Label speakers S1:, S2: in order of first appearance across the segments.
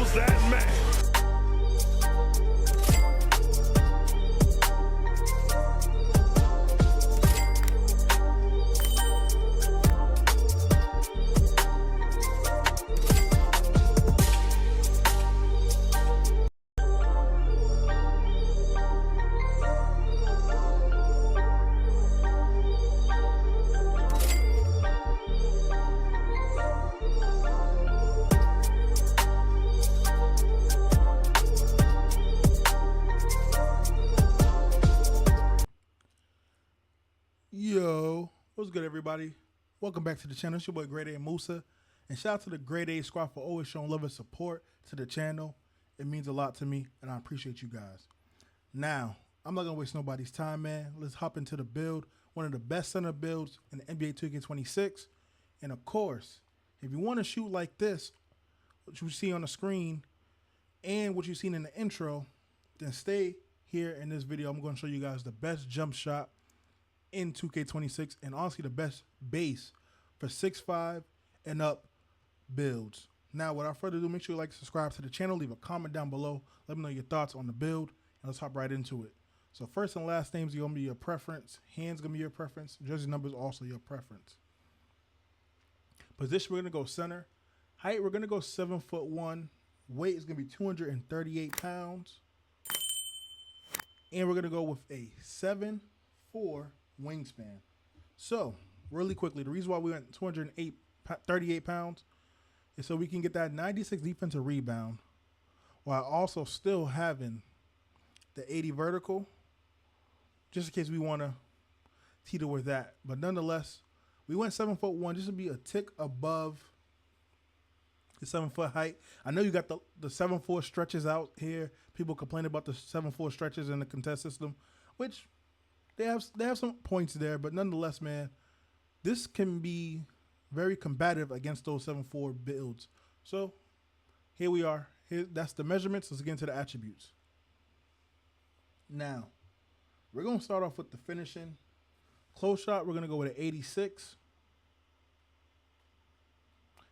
S1: Who's that man?
S2: Yo, what's good, everybody? Welcome back to the channel. It's your boy Grade A Musa, and shout out to the Grade A squad for always showing love and support to the channel. It means a lot to me, and I appreciate you guys. Now, I'm not gonna waste nobody's time, man. Let's hop into the build. One of the best center builds in the NBA 2K26, and of course, if you want to shoot like this, what you see on the screen, and what you've seen in the intro, then stay here in this video. I'm going to show you guys the best jump shot in 2K26 and honestly the best base for 6'5" and up builds. Now, without further ado, make sure you like, subscribe to the channel, leave a comment down below, let me know your thoughts on the build, and let's hop right into it. So first and last names are going to be your preference, hands going to be your preference, jersey numbers also your preference. Position, we're going to go center. Height, we're going to go 7'1". Weight is going to be 238 pounds. And we're going to go with a 7'4" wingspan. So, really quickly, the reason why we went 38 pounds is so we can get that 96 defensive rebound while also still having the 80 vertical, just in case we want to teeter with that. But nonetheless, we went 7'1" just to be a tick above the 7-foot height. I know you got the 7'4" stretches out here. People complain about the 7'4" stretches in the contest system, which they have some points there, but nonetheless, man, this can be very combative against those 7'4" builds. So here we are. That's the measurements. Let's get into the attributes. Now, we're going to start off with the finishing. Close shot, we're going to go with an 86.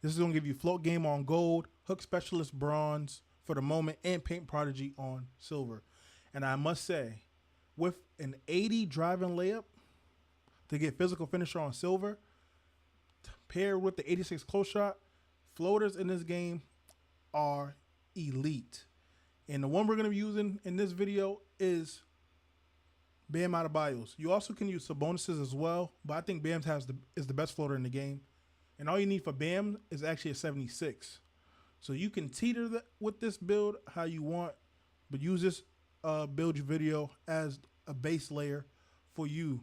S2: This is going to give you float game on gold, hook specialist bronze for the moment, and paint prodigy on silver. And I must say, with an 80 driving layup to get physical finisher on silver, paired with the 86 close shot, floaters in this game are elite. And the one we're going to be using in this video is Bam Adebayo's. You also can use Sabonis's as well, but I think Bam's is the best floater in the game. And all you need for Bam is actually a 76. So you can teeter with this build how you want, but use this build your video as a base layer for you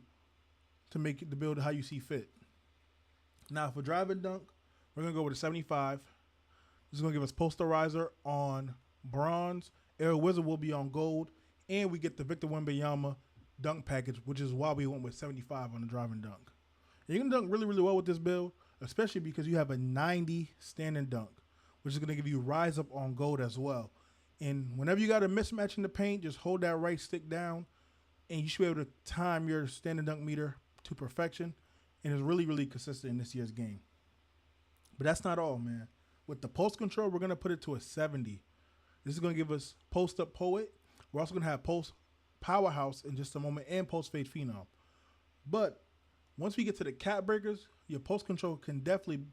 S2: to make the build how you see fit. Now for drive and dunk, we're going to go with a 75. This is going to give us posterizer on bronze. Air Wizard will be on gold. And we get the Victor Wembanyama dunk package, which is why we went with 75 on the drive and dunk. And you can dunk really, really well with this build, especially because you have a 90 standing dunk, which is going to give you rise up on gold as well. And whenever you got a mismatch in the paint, just hold that right stick down, and you should be able to time your standing dunk meter to perfection. And it's really, really consistent in this year's game. But that's not all, man. With the post control, we're going to put it to a 70. This is going to give us post up poet. We're also going to have post powerhouse in just a moment and post fade phenom. But once we get to the cap breakers, your post control can definitely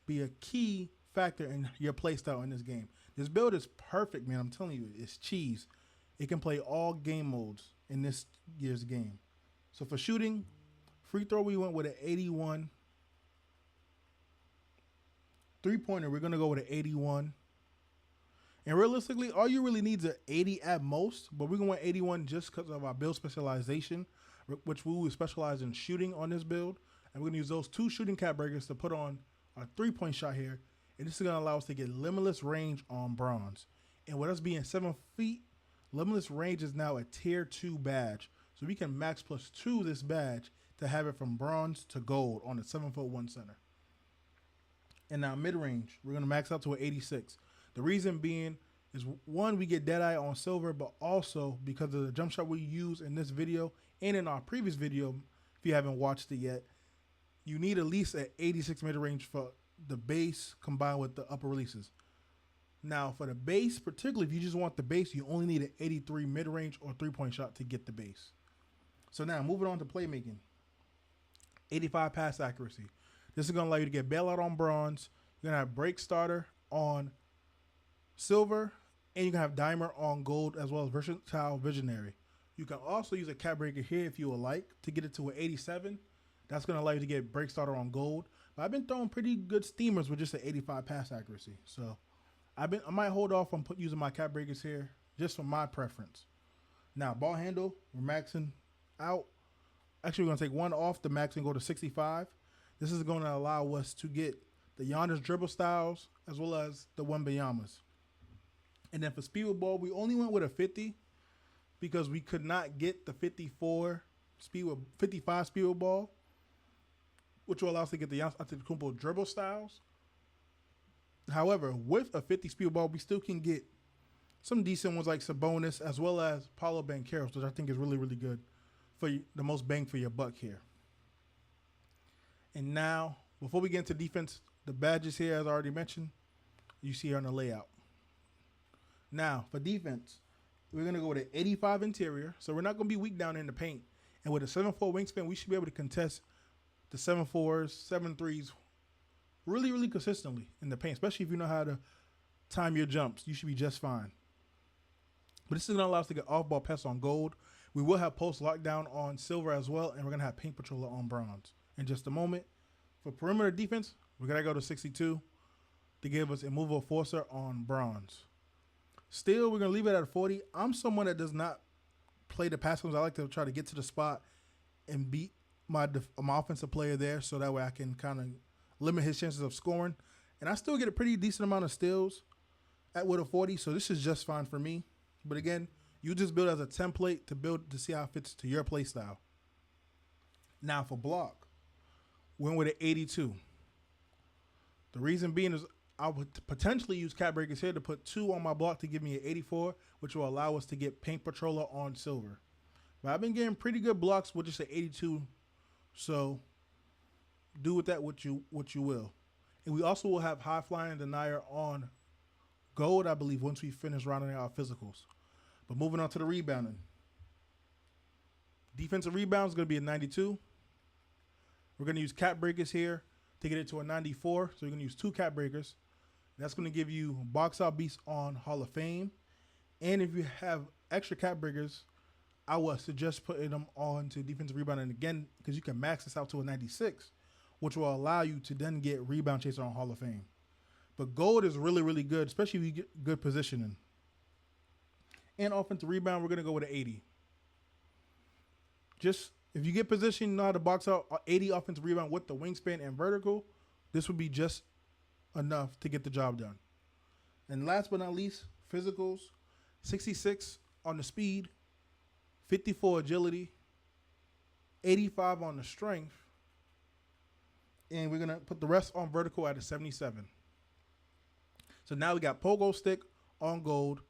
S2: be a key factor in your play style in this game. This build is perfect, man. I'm telling you, it's cheese. It can play all game modes in this year's game. So for shooting, free throw, we went with an 81. Three-pointer, we're going to go with an 81. And realistically, all you really need is an 80 at most, but we're going to 81 just because of our build specialization, which we will specialize in shooting on this build. And we're going to use those two shooting cap breakers to put on our three-point shot here. And this is going to allow us to get limitless range on bronze. And with us being 7 feet, limitless range is now a tier 2 badge. So we can max +2 this badge to have it from bronze to gold on a 7'1" center. And now mid-range, we're going to max out to an 86. The reason being is, one, we get dead-eye on silver, but also because of the jump shot we use in this video and in our previous video, if you haven't watched it yet, you need at least an 86 mid-range for the base combined with the upper releases. Now, for the base, particularly if you just want the base, you only need an 83 mid-range or three-point shot to get the base. So now, moving on to playmaking. 85 pass accuracy. This is going to allow you to get bailout on bronze. You're going to have break starter on silver, and you can have dimer on gold, as well as versatile visionary. You can also use a cap breaker here if you would like to get it to an 87. That's going to allow you to get break starter on gold. But I've been throwing pretty good steamers with just an 85 pass accuracy. So I might hold off on using my cap breakers here just for my preference. Now, ball handle, we're maxing out. Actually, we're going to take one off the max and go to 65. This is going to allow us to get the Giannis dribble styles as well as the Wembayamas. And then for speed with ball, we only went with a 50 because we could not get the 55 speed with ball, which will allow us to get the Giannis Antetokounmpo dribble styles. However, with a 50 speed with ball, we still can get some decent ones like Sabonis as well as Paolo Bancheros, which I think is really, really good for the most bang for your buck here. And now, before we get into defense, the badges here, as I already mentioned, you see here on the layout. Now, for defense, we're going to go with an 85 interior, so we're not going to be weak down in the paint. And with a 7'4 wingspan, we should be able to contest the 7'4s, 7'3s really, really consistently in the paint, especially if you know how to time your jumps. You should be just fine. But this is going to allow us to get off-ball pass on gold. We will have post lockdown on silver as well, and we're going to have paint patroller on bronze in just a moment. For perimeter defense, we're going to go to 62 to give us a immovable forcer on bronze. Still, we're going to leave it at 40. I'm someone that does not play the pass cones. I like to try to get to the spot and beat my offensive player there so that way I can kind of limit his chances of scoring. And I still get a pretty decent amount of steals with a 40, so this is just fine for me. But again, you just build as a template to see how it fits to your play style. Now for block, we went with an 82. The reason being is I would potentially use cap breakers here to put 2 on my block to give me an 84, which will allow us to get paint patroller on silver. But I've been getting pretty good blocks with just an 82, so do with that what you will. And we also will have high flying denier on gold, I believe, once we finish rounding out our physicals. But moving on to the rebounding. Defensive rebound is going to be a 92. We're going to use cap breakers here to get it to a 94. So we're going to use 2 cap breakers. That's going to give you box out beast on Hall of Fame. And if you have extra cap breakers, I would suggest putting them on to defensive rebounding again because you can max this out to a 96, which will allow you to then get rebound chaser on Hall of Fame. But gold is really, really good, especially if you get good positioning. And offensive rebound, we're going to go with an 80. Just if you get positioned, you know how to box out 80 offensive rebound with the wingspan and vertical, this would be just enough to get the job done. And last but not least, physicals, 66 on the speed, 54 agility, 85 on the strength, and we're going to put the rest on vertical at a 77. So now we got pogo stick on gold,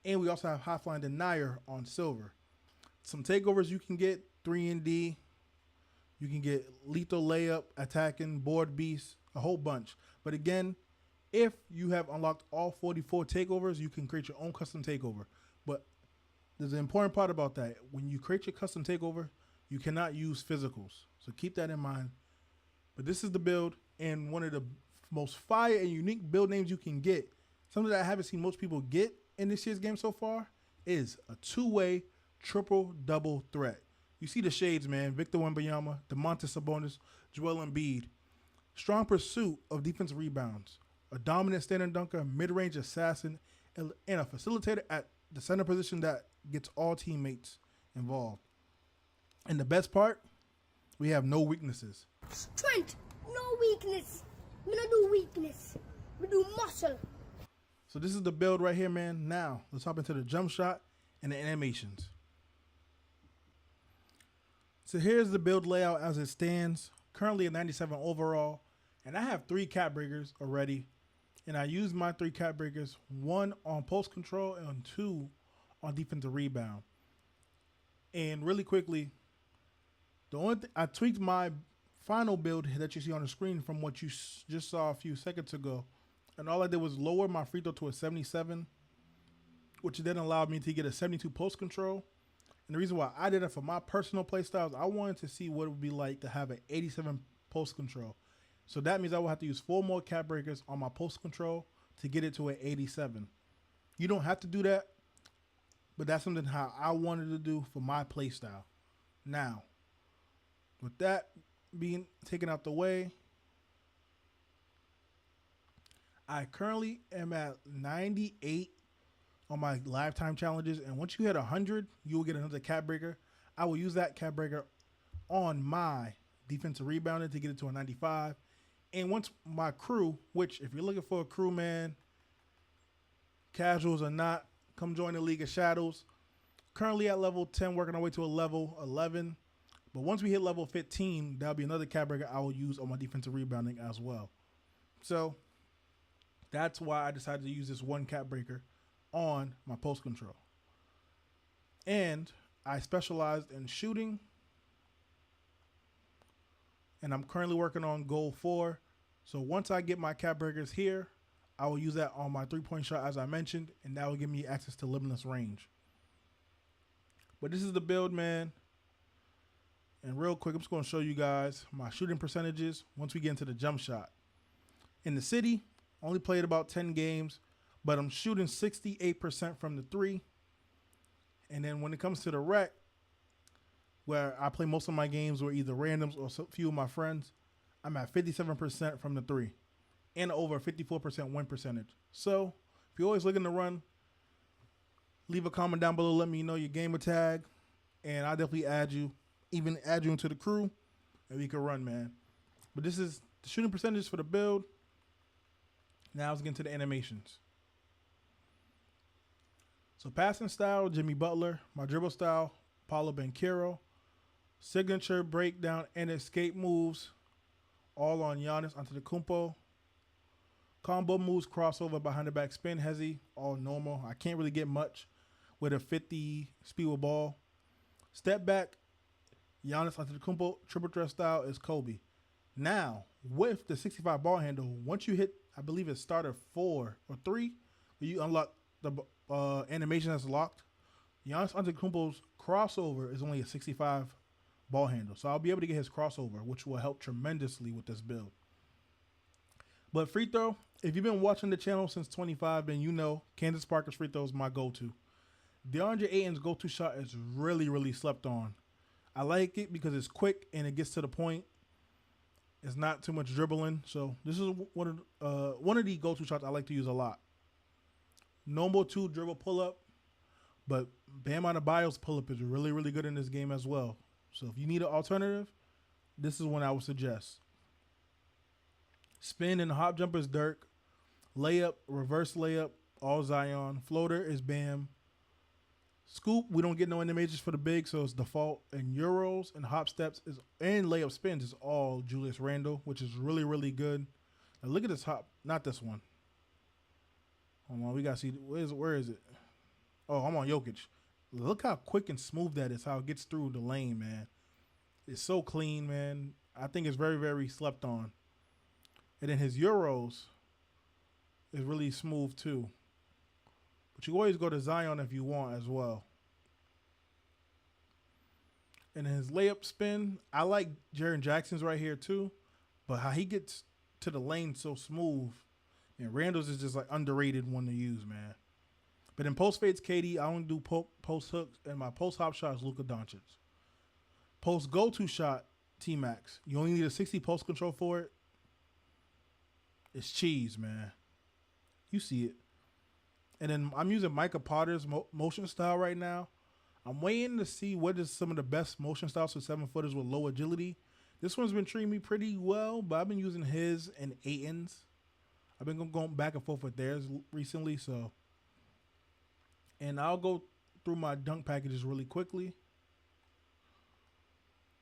S2: and we also have high flying denier on silver. Some takeovers you can get 3-and-D. You can get lethal layup, attacking, board beast, a whole bunch. But again, if you have unlocked all 44 takeovers, you can create your own custom takeover. But there's an important part about that. When you create your custom takeover, you cannot use physicals. So keep that in mind. But this is the build, and one of the most fire and unique build names you can get, something that I haven't seen most people get in this year's game so far, is a 2-way triple-double threat. You see the shades, man. Victor Wembanyama, Domantas Sabonis, Joel Embiid. Strong pursuit of defensive rebounds. A dominant standing dunker, mid-range assassin, and a facilitator at the center position that gets all teammates involved. And the best part, we have no weaknesses.
S1: Strength, no weakness. We don't do weakness. We do muscle.
S2: So this is the build right here, man. Now, let's hop into the jump shot and the animations. So here's the build layout as it stands. Currently a 97 overall. And I have 3 cap breakers already. And I use my 3 cap breakers, 1 on post control and 2 on defensive rebound. And really quickly, the only thing I tweaked my final build that you see on the screen from what you just saw a few seconds ago And all I did was lower my free throw to a 77, which then allowed me to get a 72 post control. And the reason why I did it for my personal play styles, I wanted to see what it would be like to have an 87 post control. So that means I will have to use 4 more cap breakers on my post control to get it to an 87. You don't have to do that, but that's something how I wanted to do for my play style. Now, with that being taken out the way, I currently am at 98 on my lifetime challenges, and once you hit 100, you will get another cap breaker. I will use that cap breaker on my defensive rebounding to get it to a 95. And once my crew, which if you're looking for a crew, man, casuals or not, come join the League of Shadows. Currently at level 10, working our way to a level 11. But once we hit level 15, that'll be another cap breaker I will use on my defensive rebounding as well. So that's why I decided to use this one cap breaker on my post control. And I specialized in shooting. And I'm currently working on goal 4. So once I get my cap breakers here, I will use that on my 3-point shot as I mentioned, and that will give me access to limitless range. But this is the build, man. And real quick, I'm just going to show you guys my shooting percentages once we get into the jump shot. In the city, only played about 10 games, but I'm shooting 68% from the 3. And then when it comes to the rec, where I play most of my games were either randoms or a few of my friends, I'm at 57% from the 3 and over 54% win percentage. So if you're always looking to run, leave a comment down below. Let me know your gamer tag, and I'll definitely add you into the crew, and we can run, man. But this is the shooting percentages for the build. Now let's get into the animations. So passing style, Jimmy Butler. My dribble style, Paulo Banchero. Signature breakdown and escape moves, all on Giannis Antetokounmpo. Combo moves, crossover, behind the back spin, hezzy, all normal. I can't really get much with a 50 speed with ball. Step back, Giannis Antetokounmpo. Triple threat style is Kobe. Now, with the 65 ball handle, once you hit, I believe it's starter 4 or 3, you unlock the animation that's locked. Giannis Antetokounmpo's crossover is only a 65 ball handle. So I'll be able to get his crossover, which will help tremendously with this build. But free throw, if you've been watching the channel since 25, then you know Candace Parker's free throw is my go-to. DeAndre Ayton's go-to shot is really, really slept on. I like it because it's quick and it gets to the point. It's not too much dribbling. So this is one of the go-to shots I like to use a lot. Normal 2 dribble pull-up, but Bam Adebayo's pull-up is really, really good in this game as well. So if you need an alternative, this is one I would suggest. Spin and hop jumper is Dirk. Layup, reverse layup, all Zion. Floater is Bam. Scoop, we don't get no animations for the big, so it's default. And Euros and hop steps and layup spins is all Julius Randle, which is really, really good. Now look at this hop, not this one. Hold on, we gotta see where is it? Oh, I'm on Jokic. Look how quick and smooth that is, how it gets through the lane, man. It's so clean, man. I think it's very, very slept on. And then his Euros is really smooth too. But you always go to Zion if you want as well. And his layup spin, I like Jaren Jackson's right here too. But how he gets to the lane so smooth. And Randall's is just like underrated one to use, man. But in post fades, KD, I don't do post hooks, and my post hop shot is Luka Doncic. Post go to shot, T-Max. You only need a 60 post control for it. It's cheese, man. You see it. And then I'm using Micah Potter's motion style right now. I'm waiting to see what is some of the best motion styles for 7-footers with low agility. This one's been treating me pretty well, but I've been using his and Ayton's. I've been going back and forth with theirs recently, so. And I'll go through my dunk packages really quickly.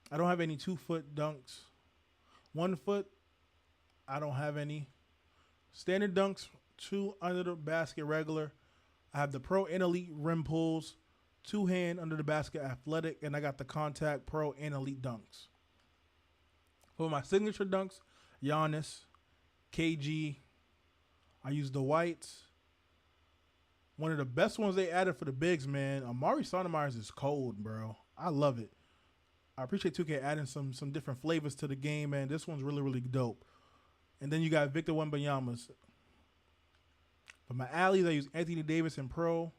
S2: I don't have any 2-foot dunks. 1 foot, I don't have any. Standard dunks, 2 under the basket regular. I have the Pro and Elite rim pulls, 2-hand under the basket athletic, and I got the Contact Pro and Elite dunks. For my signature dunks, Giannis, KG, I use the whites. One of the best ones they added for the bigs, man. Amari Stoudemire is cold, bro. I love it. I appreciate 2K adding some different flavors to the game, man. This one's really, really dope. And then you got Victor Wembanyama's. For my alleys, I use Anthony Davis and Pro.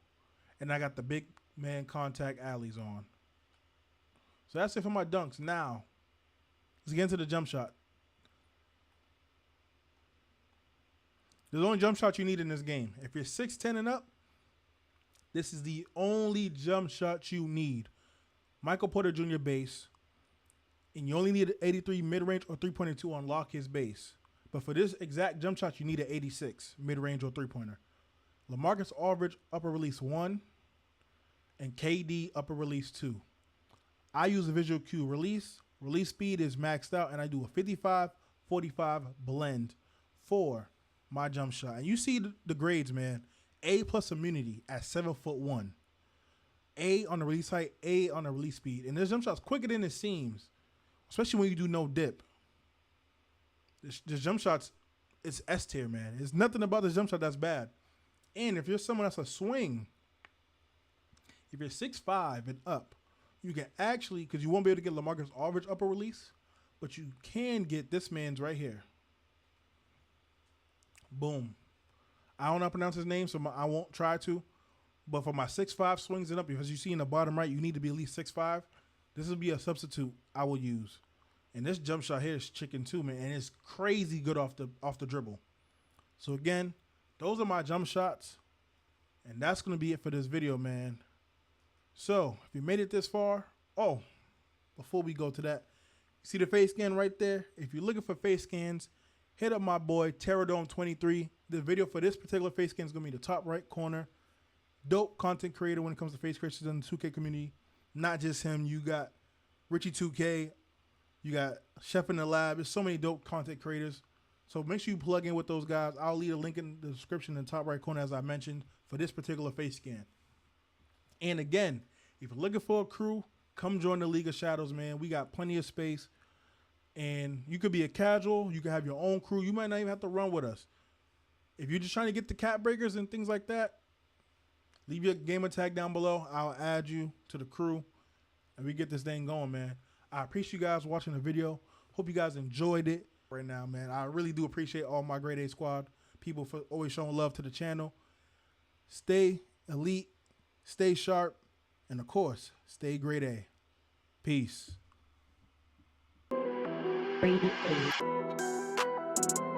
S2: And I got the big man contact alleys on. So that's it for my dunks. Now, let's get into the jump shot. There's only jump shot you need in this game. If you're 6'10 and up, this is the only jump shot you need. Michael Porter Jr. base. And you only need an 83 mid-range or three-pointer to unlock his base. But for this exact jump shot, you need an 86 mid-range or three-pointer. LaMarcus Aldridge upper release 1 and KD upper release 2. I use a visual cue release. Release speed is maxed out, and I do a 55-45 blend for my jump shot. And you see the grades, man. A plus immunity at 7'1". A on the release height, A on the release speed. And this jump shot's quicker than it seems, especially when you do no dip. This jump shot's, it's S tier, man. There's nothing about this jump shot that's bad. And if you're someone that's a swing, if you're 6'5" and up, you can actually, because you won't be able to get LaMarcus Aldridge upper release, but you can get this man's right here. Boom. I don't know how to pronounce his name, so I won't try to. But for my 6'5" swings and up, because you see in the bottom right, you need to be at least 6'5". This will be a substitute I will use. And this jump shot here is chicken too, man. And it's crazy good off the dribble. So again, those are my jump shots. And that's going to be it for this video, man. So if you made it this far, before we go to that, see the face scan right there? If you're looking for face scans, hit up my boy Terradome23. The video for this particular face scan is going to be the top right corner. Dope content creator when it comes to face creators in the 2K community. Not just him. You got Richie 2K. You got Chef in the Lab. There's so many dope content creators. So make sure you plug in with those guys. I'll leave a link in the description in the top right corner, as I mentioned, for this particular face scan. And again, if you're looking for a crew, come join the League of Shadows, man. We got plenty of space. And you could be a casual. You can have your own crew. You might not even have to run with us. If you're just trying to get the cap breakers and things like that, leave your gamer tag down below. I'll add you to the crew. And we get this thing going, man. I appreciate you guys watching the video. Hope you guys enjoyed it right now, man. I really do appreciate all my Grade A squad people for always showing love to the channel. Stay elite, stay sharp, and of course, stay Grade A. Peace.
S3: Grade A.